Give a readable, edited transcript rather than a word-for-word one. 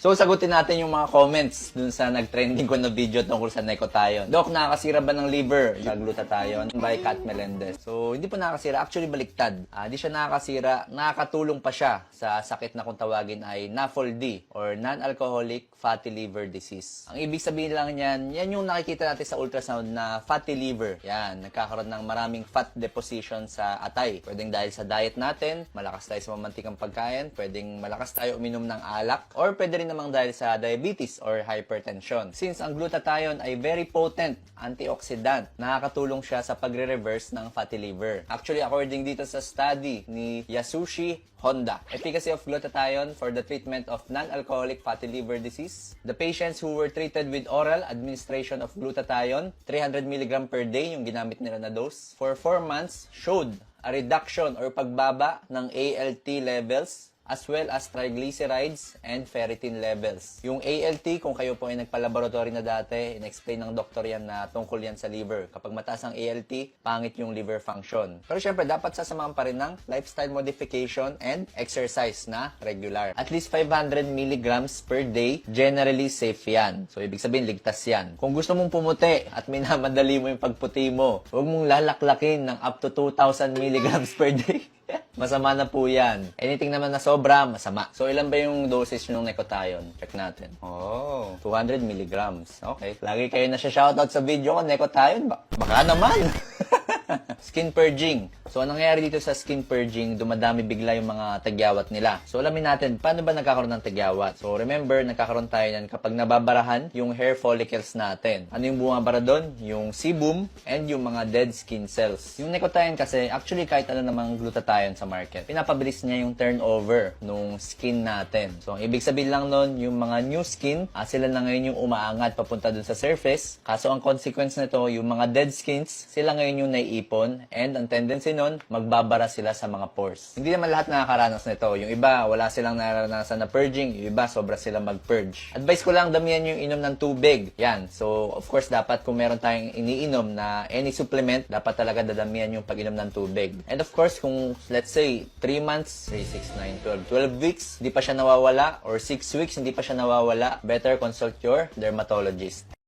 So, sagutin natin yung mga comments dun sa nag-trending ko na video tungkol sa Necotione. Doc, nakakasira ba ng liver? Sa glutathione by Kat Melendez. So, hindi po nakakasira. Actually, baliktad. Di siya nakakasira. Nakakatulong pa siya sa sakit na kung tawagin ay NAFLD or Non-Alcoholic Fatty Liver Disease. Ang ibig sabihin lang yan, yan yung nakikita natin sa ultrasound na fatty liver. Yan, nagkakaroon ng maraming fat deposition sa atay. Pwedeng dahil sa diet natin, malakas tayo sa mamantikang pagkain, pwedeng malakas tayo uminom ng alak, or pwede rin namang dahil sa diabetes or hypertension. Since ang glutathione ay very potent antioxidant, nakakatulong siya sa pagre-reverse ng fatty liver. Actually, according dito sa study ni Yasushi Honda, efficacy of glutathione for the treatment of non-alcoholic fatty liver disease. The patients who were treated with oral administration of glutathione, 300 mg per day yung ginamit nila na dose, for 4 months showed a reduction or pagbaba ng ALT levels as well as triglycerides and ferritin levels. Yung ALT, kung kayo po ay nagpa-laboratory na dati, in-explain ng doktor yan na tungkol yan sa liver. Kapag mataas ang ALT, pangit yung liver function. Pero syempre, dapat sasamahan pa rin ng lifestyle modification and exercise na regular. At least 500 mg per day, generally safe yan. So, ibig sabihin, ligtas yan. Kung gusto mong pumuti at minamadali mo yung pagputi mo, huwag mong lalaklakin ng up to 2,000 mg per day. Masama na po yan. Anything naman na sobra, masama. So, ilan ba yung dosage ng Necotione? Check natin. Oh, 200 mg. Okay. Lagi kayo na shoutout sa video ko, Necotione. Baka naman. Skin purging. So, anong nangyayari dito sa skin purging, dumadami bigla yung mga tagyawat nila. So, alamin natin, paano ba nagkakaroon ng tagyawat? So, remember, nagkakaroon tayo yan kapag nababarahan yung hair follicles natin. Ano yung bumabara doon? Yung sebum and yung mga dead skin cells. Yung Necotione kasi, actually, kahit ano namang glutathione sa market, pinapabilis niya yung turnover nung skin natin. So, ang ibig sabihin lang nun, yung mga new skin, sila na ngayon yung umaangat papunta dun sa surface. Kaso, ang consequence nito, yung mga dead skins, sila ngayon yung naiipon, and ang tendency nun, magbabara sila sa mga pores. Hindi naman lahat nakakaranas nito. Yung iba, wala silang naranasan na purging. Yung iba, sobra silang mag-purge. Advice ko lang, damihan yung inom ng tubig. Yan. So, of course, dapat kung meron tayong iniinom na any supplement, dapat talaga dadamihan yung pag-inom ng tubig. And of course, kung let's say, 3 months, 3, 6, 9, 12 weeks, hindi pa siya nawawala, or 6 weeks, hindi pa siya nawawala, better consult your dermatologist.